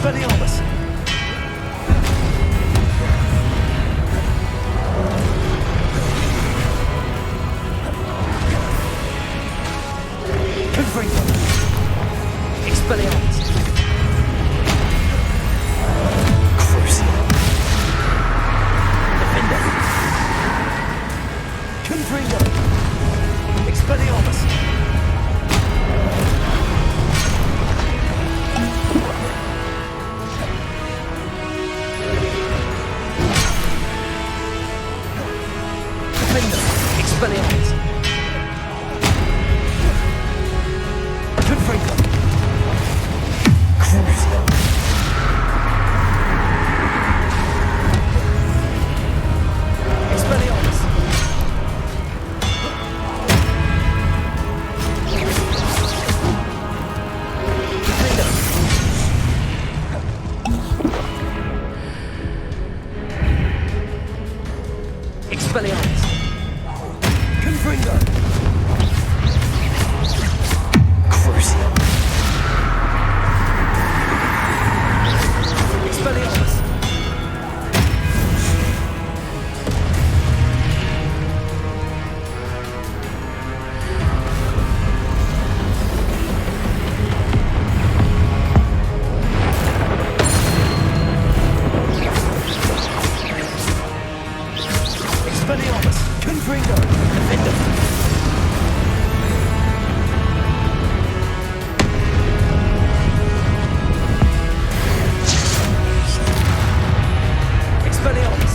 Expelliarmus! Confringo! Expelliarmus! Crucio! Defender! Confringo! Expelliarmus! Defender! Expelliarmus! Confringo! Crucio! Expelliarmus! Defender! Expelliarmus! Confringo! Crucio! Expelliarmus! Expelliarmus! Confringo! Defender! Expelliarmus!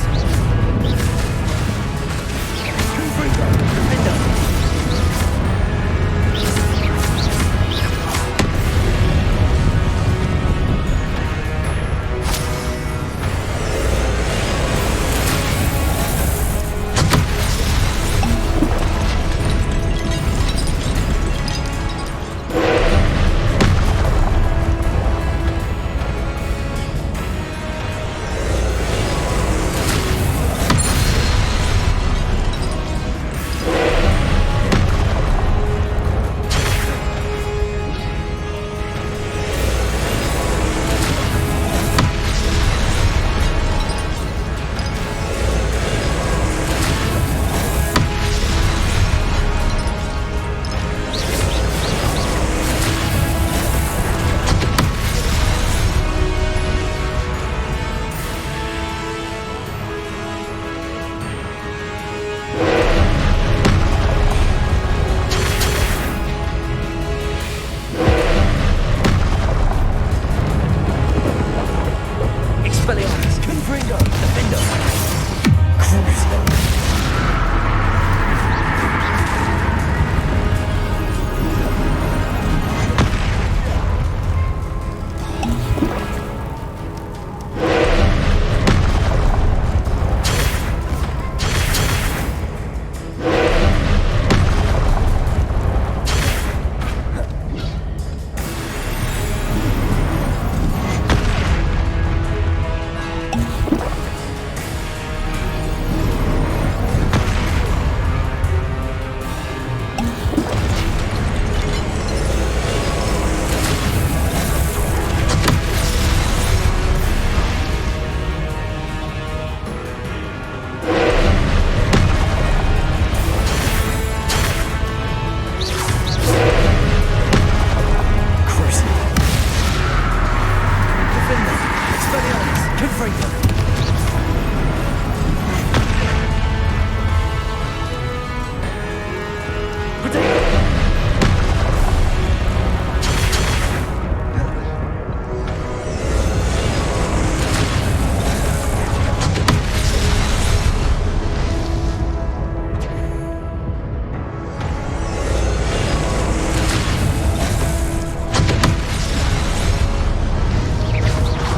Confringo! Defender! Expelliarmus! Confringo! Defender! Crucio!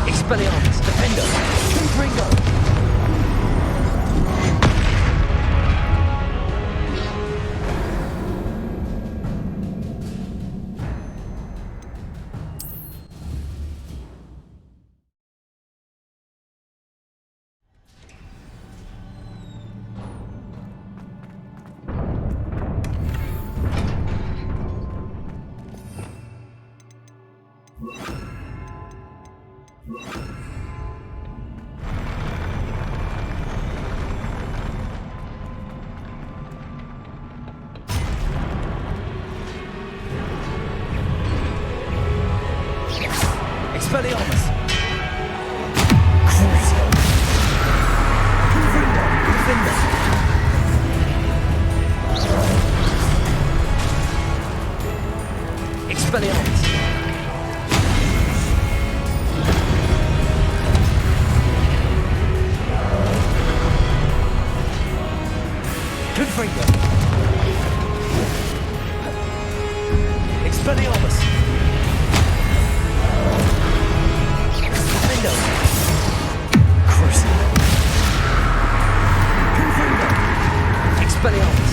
Expelliarmus, Defender, Confringo. Expelliarmus! Crucio! Confringo! Defender! Expelliarmus! Confringo! Expelliarmus! Defender! Crucio! Confringo! Expelliarmus!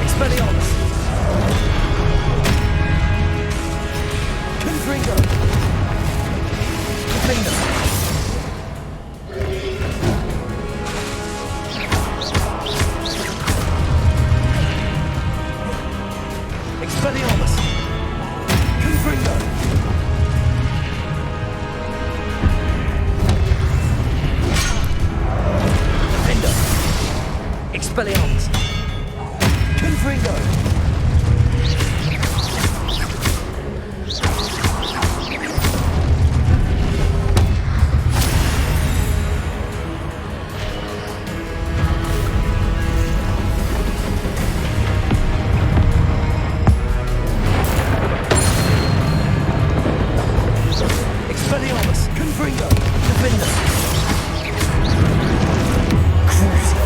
Expelliarmus! Confringo! Defender! Expelliarmus! Confringo! Defender! Expelliarmus! Confringo! Expelliarmus! Confringo! Defender! Crucio!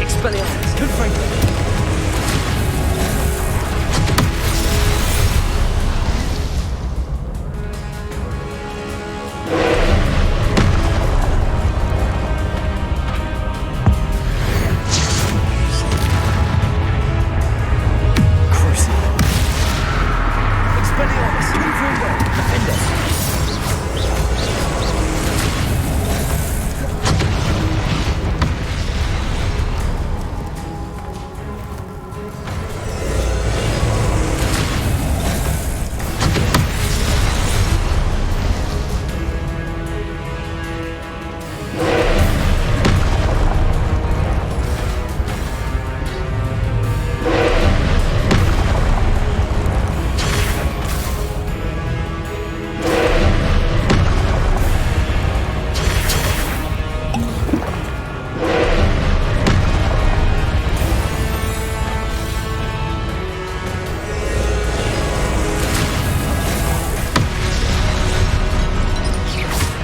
Expelliarmus! Confringo! Crucio! Expelliarmus! Confringo! Defender!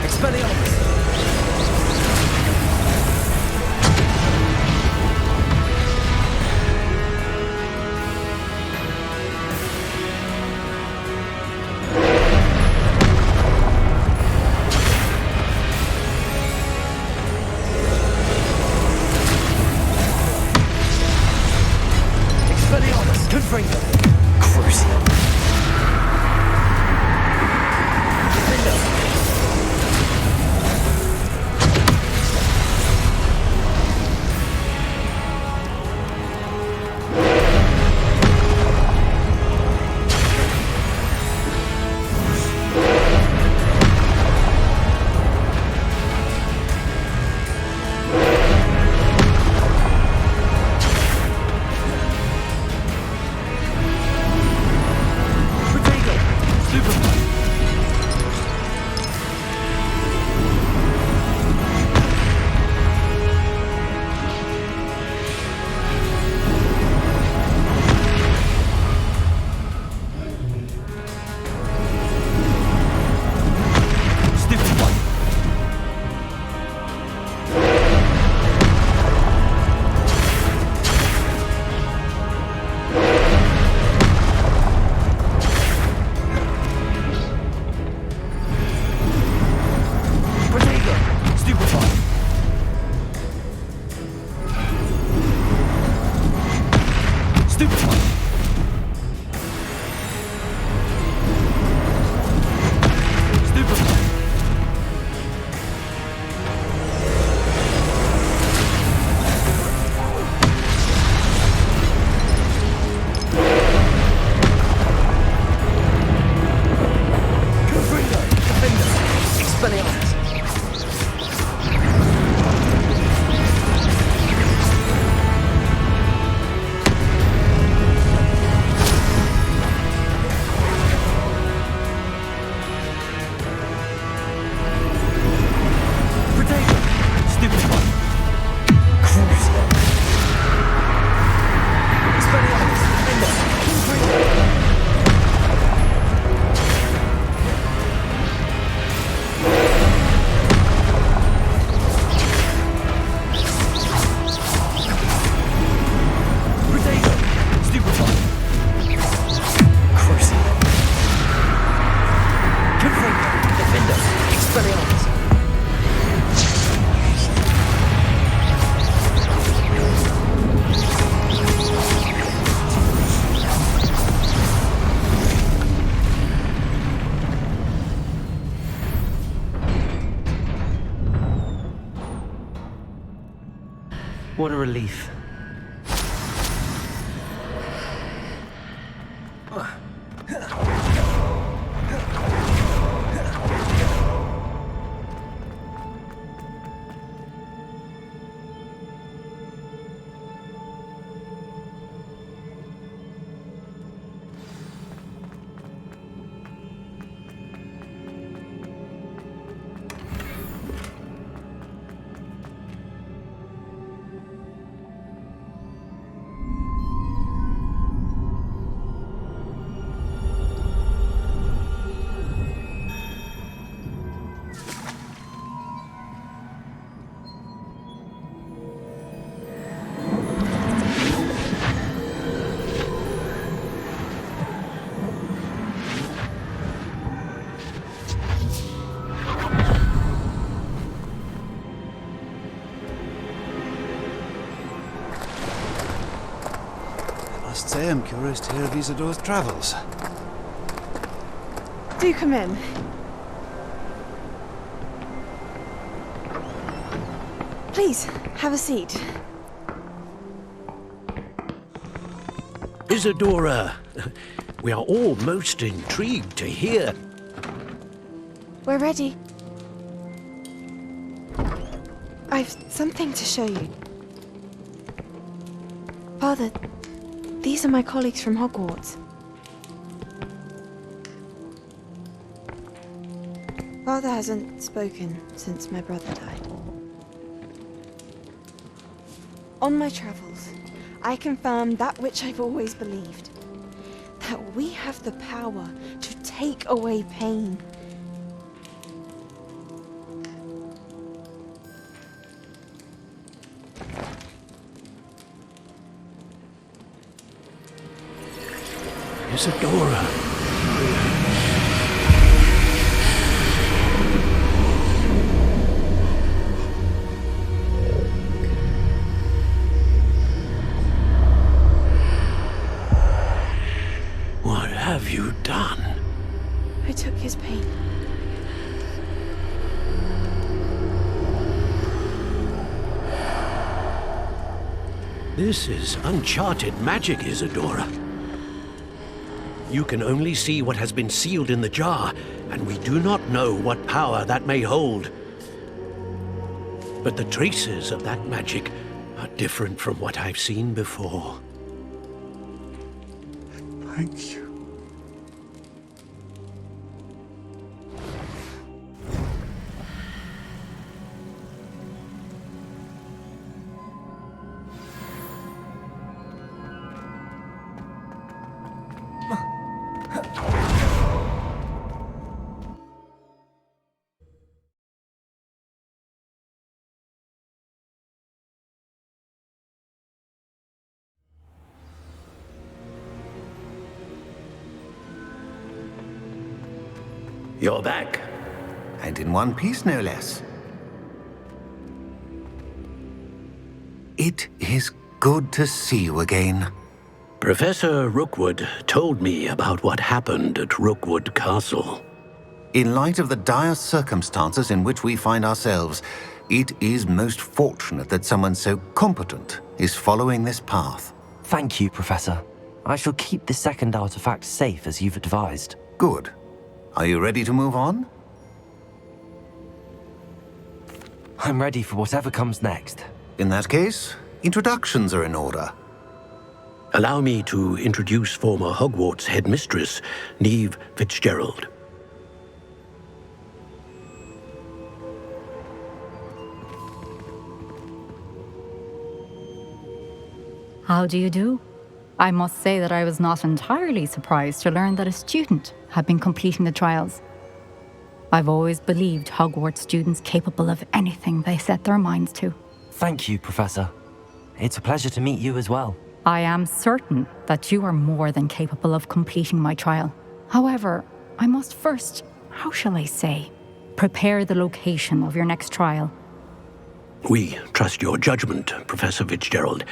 Expelliarmus! Expelliarmus! Confringo! Crucio! Defender! Expelliarmus! What a relief. I must say I'm curious to hear of Isadore's travels. Do come in. Please, have a seat. Isadora, we are all most intrigued to hear. We're ready. I've something to show you. Father, these are my colleagues from Hogwarts. Father hasn't spoken since my brother died. On my travels, I confirmed that which I've always believed. That we have the power to take away pain. Isadora. What have you done? I took his pain. This is uncharted magic, Isadora. You can only see what has been sealed in the jar, and we do not know what power that may hold. But the traces of that magic are different from what I've seen before. Thank you. You're back. And in one piece, no less. It is good to see you again. Professor Rookwood told me about what happened at Rookwood Castle. In light of the dire circumstances in which we find ourselves, it is most fortunate that someone so competent is following this path. Thank you, Professor. I shall keep the second artifact safe as you've advised. Good. Are you ready to move on? I'm ready for whatever comes next. In that case, introductions are in order. Allow me to introduce former Hogwarts headmistress, Neve Fitzgerald. How do you do? I must say that I was not entirely surprised to learn that a student had been completing the trials. I've always believed Hogwarts students capable of anything they set their minds to. Thank you, Professor. It's a pleasure to meet you as well. I am certain that you are more than capable of completing my trial. However, I must first, how shall I say, prepare the location of your next trial. We trust your judgment, Professor Fitzgerald.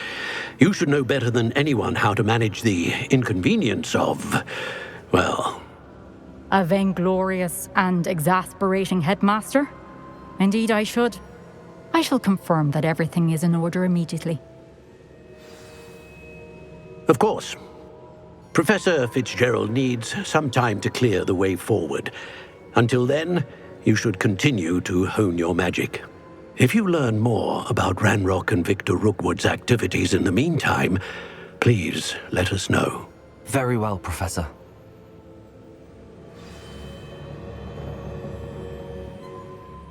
You should know better than anyone how to manage the inconvenience of, well... A vainglorious and exasperating headmaster? Indeed I should. I shall confirm that everything is in order immediately. Of course. Professor Fitzgerald needs some time to clear the way forward. Until then, you should continue to hone your magic. If you learn more about Ranrock and Victor Rookwood's activities in the meantime, please let us know. Very well, Professor.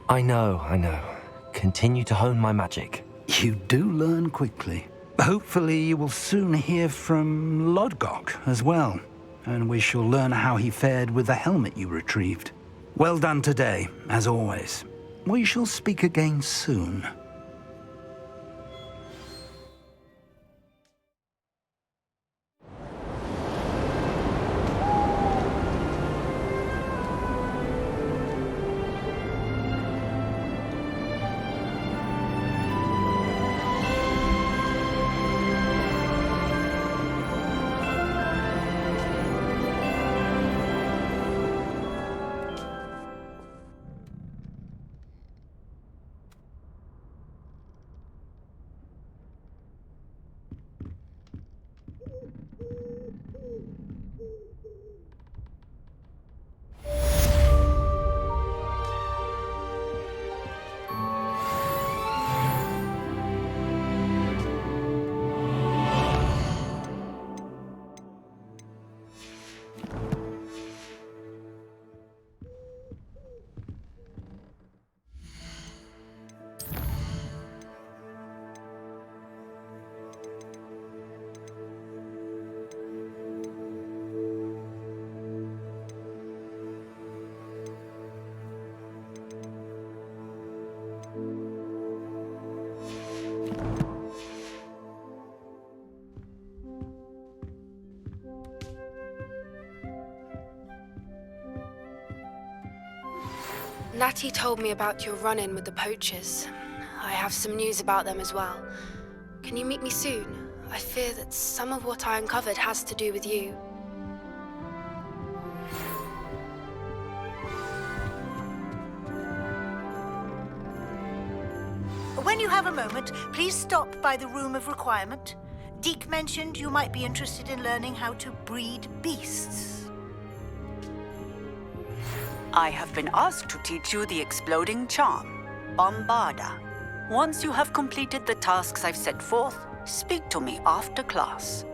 I know. Continue to hone my magic. You do learn quickly. Hopefully you will soon hear from Lodgok as well, and we shall learn how he fared with the helmet you retrieved. Well done today, as always. We shall speak again soon. Natty told me about your run-in with the poachers. I have some news about them as well. Can you meet me soon? I fear that some of what I uncovered has to do with you. When you have a moment, please stop by the Room of Requirement. Deke mentioned you might be interested in learning how to breed beasts. I have been asked to teach you the exploding charm, Bombarda. Once you have completed the tasks I've set forth, speak to me after class.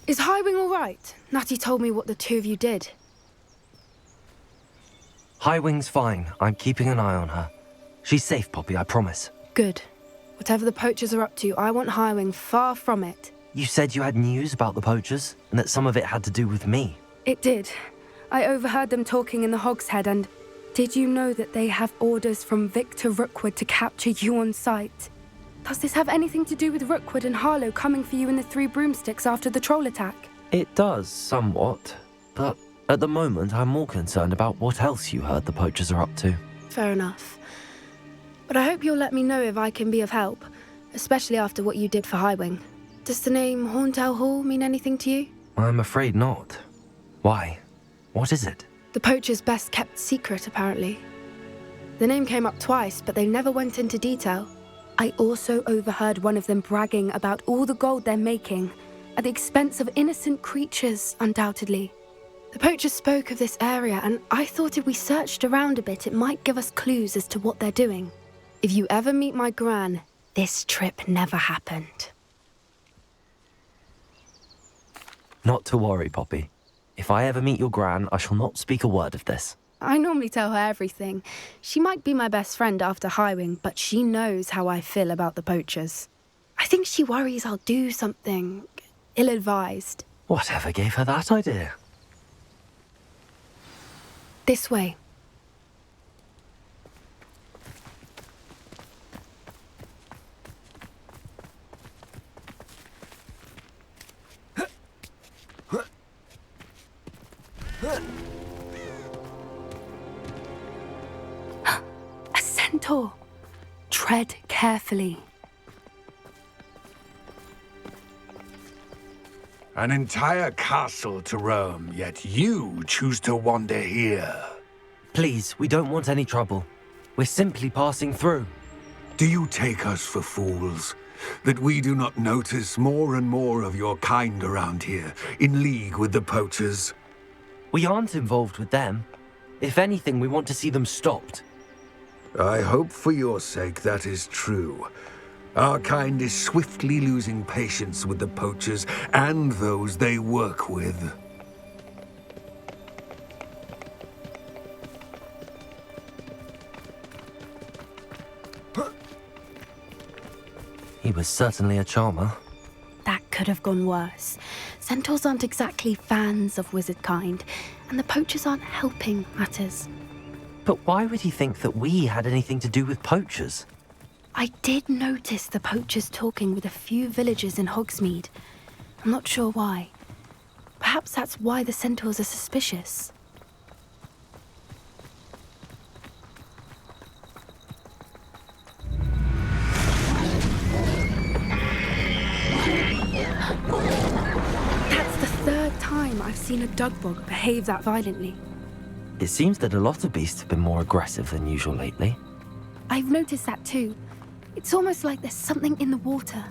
Is Highwing all right? Natty told me what the two of you did. Highwing's fine. I'm keeping an eye on her. She's safe, Poppy, I promise. Good. Whatever the poachers are up to, I want Highwing far from it. You said you had news about the poachers, and that some of it had to do with me. It did. I overheard them talking in the Hogshead, and did you know that they have orders from Victor Rookwood to capture you on sight? Does this have anything to do with Rookwood and Harlow coming for you in the Three Broomsticks after the troll attack? It does, somewhat. But at the moment, I'm more concerned about what else you heard the poachers are up to. Fair enough. But I hope you'll let me know if I can be of help, especially after what you did for Highwing. Does the name Horntail Hall mean anything to you? I'm afraid not. Why? What is it? The poachers' best kept secret, apparently. The name came up twice, but they never went into detail. I also overheard one of them bragging about all the gold they're making, at the expense of innocent creatures, undoubtedly. The poachers spoke of this area, and I thought if we searched around a bit, it might give us clues as to what they're doing. If you ever meet my gran, this trip never happened. Not to worry, Poppy. If I ever meet your gran, I shall not speak a word of this. I normally tell her everything. She might be my best friend after Highwing, but she knows how I feel about the poachers. I think she worries I'll do something ill-advised. Whatever gave her that idea? This way. A centaur. Tread carefully. An entire castle to roam, yet you choose to wander here. Please, we don't want any trouble. We're simply passing through. Do you take us for fools? That we do not notice more and more of your kind around here, in league with the poachers? We aren't involved with them. If anything, we want to see them stopped. I hope for your sake that is true. Our kind is swiftly losing patience with the poachers and those they work with. He was certainly a charmer. That could have gone worse. Centaurs aren't exactly fans of wizard kind, and the poachers aren't helping matters. But why would he think that we had anything to do with poachers? I did notice the poachers talking with a few villagers in Hogsmeade. I'm not sure why. Perhaps that's why the centaurs are suspicious. That's the third time I've seen a dugbog behave that violently. It seems that a lot of beasts have been more aggressive than usual lately. I've noticed that too. It's almost like there's something in the water.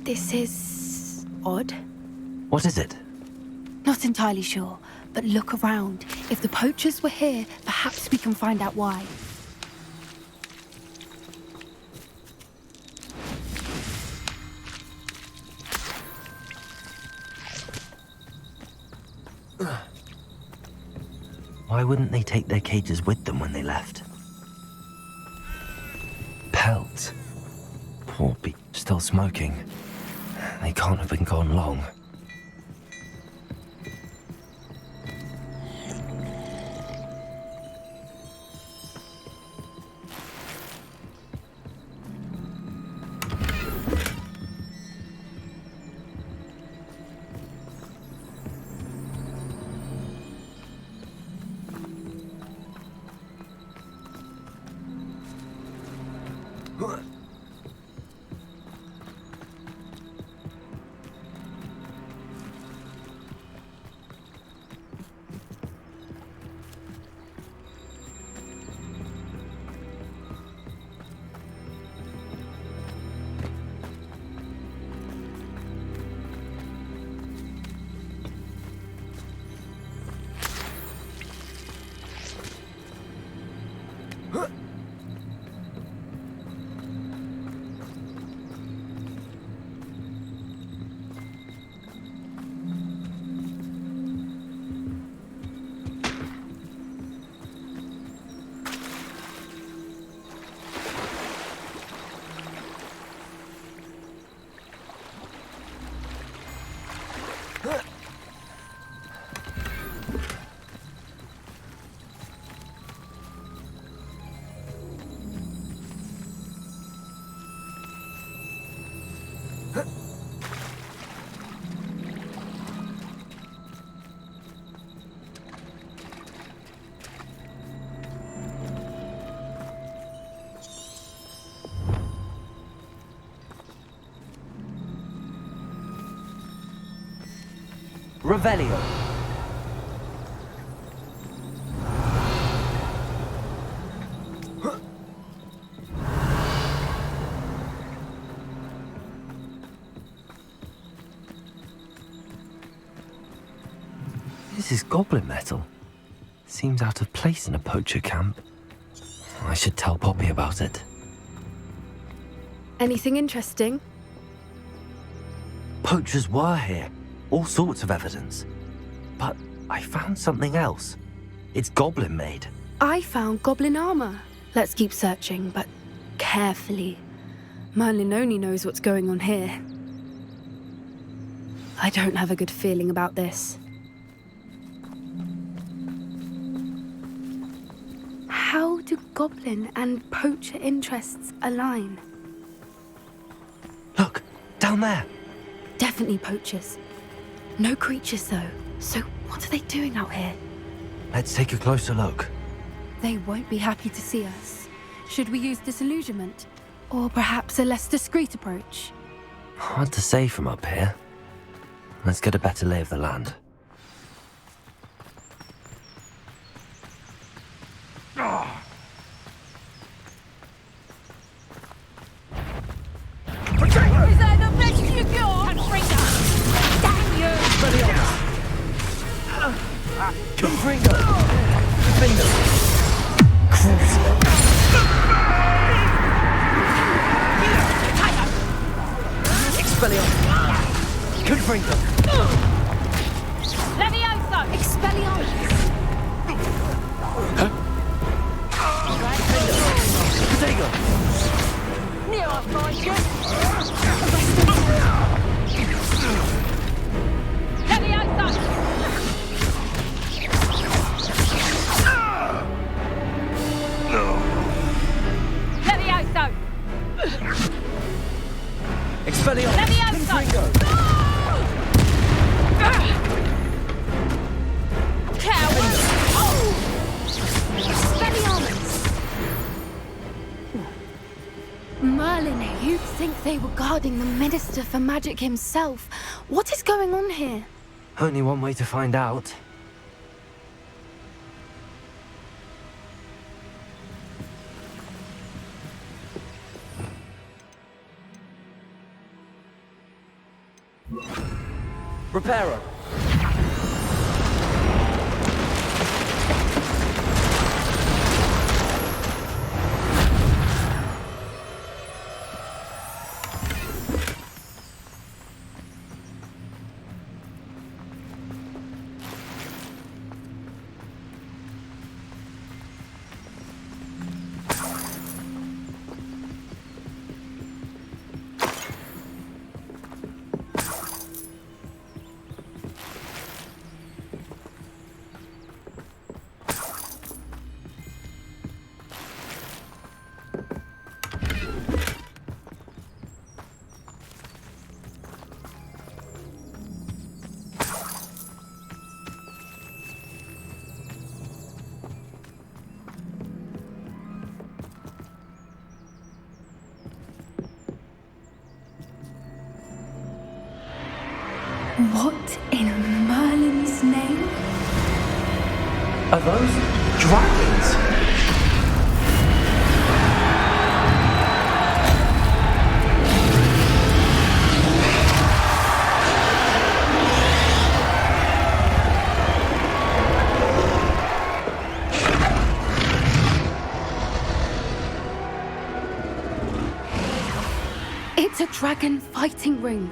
This is odd. What is it? Not entirely sure, but look around. If the poachers were here, perhaps we can find out why. Why wouldn't they take their cages with them when they left? Pelts. Poor beast, still smoking. They can't have been gone long. Revelio. This is goblin metal. Seems out of place in a poacher camp. I should tell Poppy about it. Anything interesting? Poachers were here. All sorts of evidence. But I found something else. It's goblin made. I found goblin armor. Let's keep searching, but carefully. Merlin only knows what's going on here. I don't have a good feeling about this. How do goblin and poacher interests align? Look, down there. Definitely poachers. No creatures, though. So what are they doing out here? Let's take a closer look. They won't be happy to see us. Should we use disillusionment? Or perhaps a less discreet approach? Hard to say from up here. Let's get a better lay of the land. Confringo! Defender! Crucial! Expelliarmus! Confringo! Levioso! Expelliarmus! Protego! Near our fortune! Levioso! Levioso! Expelliarmus! Confringo! Coward! Expelliarmus! Merlin, you'd think they were guarding the Minister for Magic himself. What is going on here? Only one way to find out. Reparo! What in Merlin's name? Are those dragons? It's a dragon fighting ring.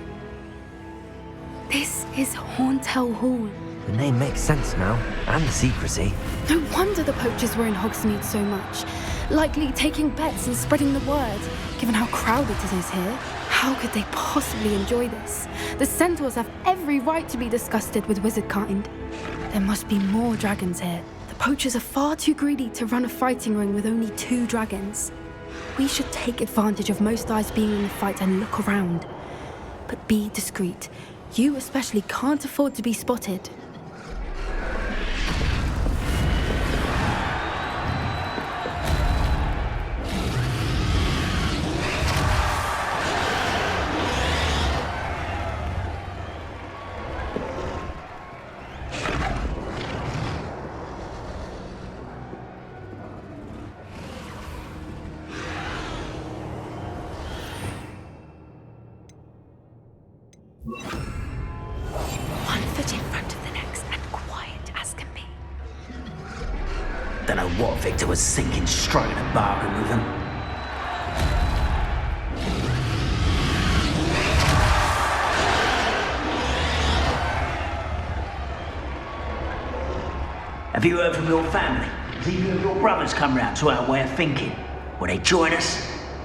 This is Hauntel Hall. The name makes sense now, and the secrecy. No wonder the poachers were in Hogsmeade so much. Likely taking bets and spreading the word. Given how crowded it is here, how could they possibly enjoy this? The centaurs have every right to be disgusted with wizard kind. There must be more dragons here. The poachers are far too greedy to run a fighting ring with only 2 dragons. We should take advantage of most eyes being in the fight and look around. But be discreet. You especially can't afford to be spotted. One foot in front of the next and quiet as can be. Don't know what Victor was thinking, striking a bargain with them. Have you heard from your family? Has either of your brothers come round to our way of thinking? Will they join us?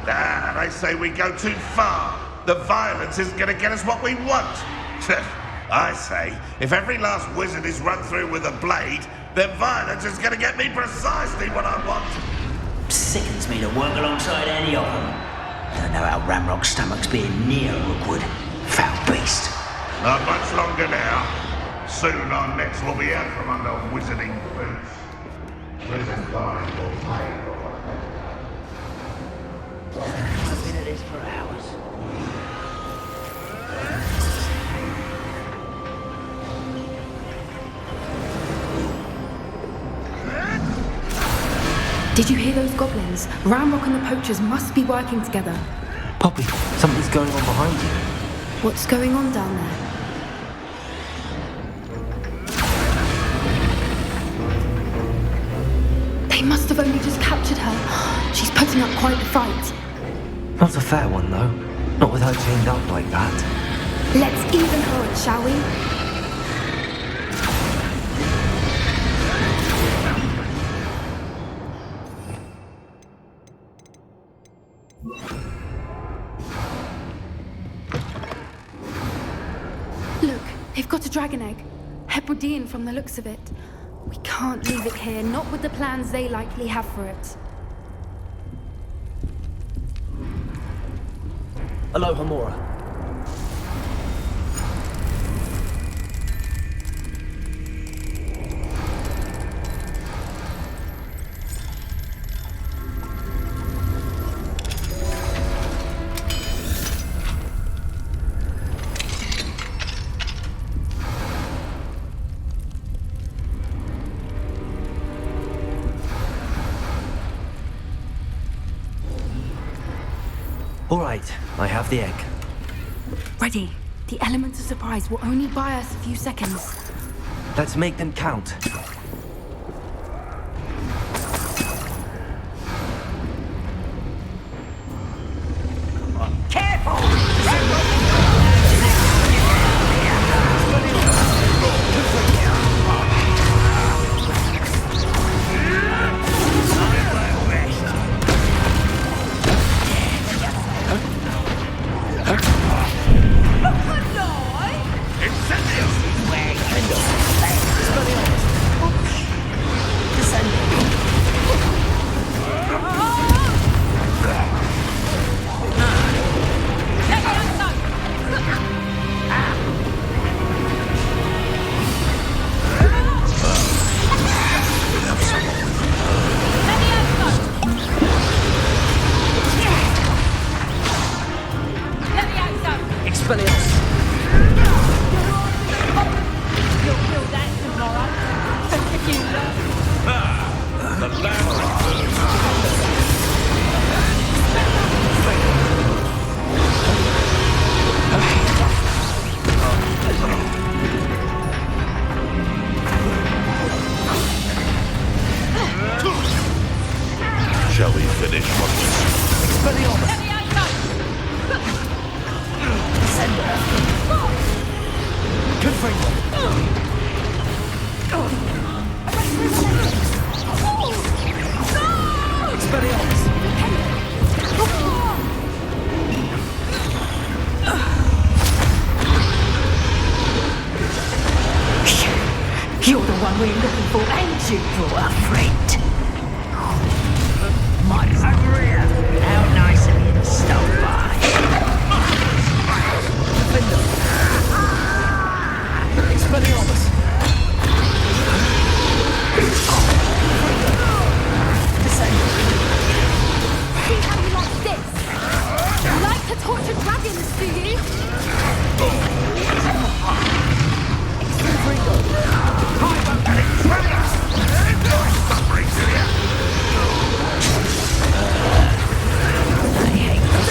Ah, they say we go too far. The violence isn't going to get us what we want. I say, if every last wizard is run through with a blade, then violence is going to get me precisely what I want. Sickens me to work alongside any of them. Don't know how Ramrock's stomach's being near Rookwood. Foul beast. Not much longer now. Soon our necks will be out from under wizarding boots. Wizard kind will pay for it. I've been at this for hours. Did you hear those goblins? Ramrock and the poachers must be working together. Poppy, something's going on behind you. What's going on down there? They must have only just captured her. She's putting up quite the fight. Not a fair one, though. Not with her chained up like that. Let's even her it, shall we? Look, they've got a dragon egg. Hebridean from the looks of it. We can't leave it here, not with the plans they likely have for it. Hello, Hamura. All right, I have the egg. Ready. The element of surprise will only buy us a few seconds. Let's make them count. Shall we finish what You're the one we're looking for, ain't you, poor friend? My Maria, how nice of you to stop by. Expelliarmus! See how you like this? You like to torture dragons, do you? I hate those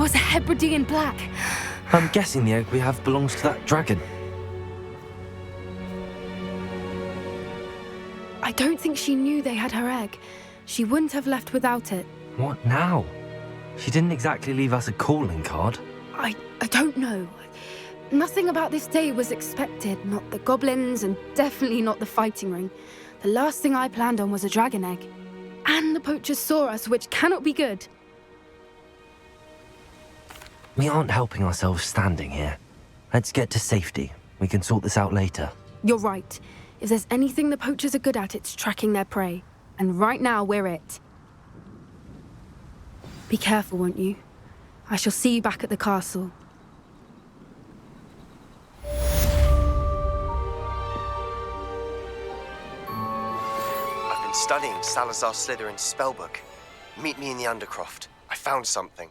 was a Hebridean black. I'm guessing the egg we have belongs to that dragon. I don't think she knew they had her egg. She wouldn't have left without it. What now? She didn't exactly leave us a calling card. I don't know. Nothing about this day was expected. Not the goblins, and definitely not the fighting ring. The last thing I planned on was a dragon egg. And the poachers saw us, which cannot be good. We aren't helping ourselves standing here. Let's get to safety. We can sort this out later. You're right. If there's anything the poachers are good at, it's tracking their prey. And right now, we're it. Be careful, won't you? I shall see you back at the castle. I've been studying Salazar Slytherin's spellbook. Meet me in the Undercroft. I found something.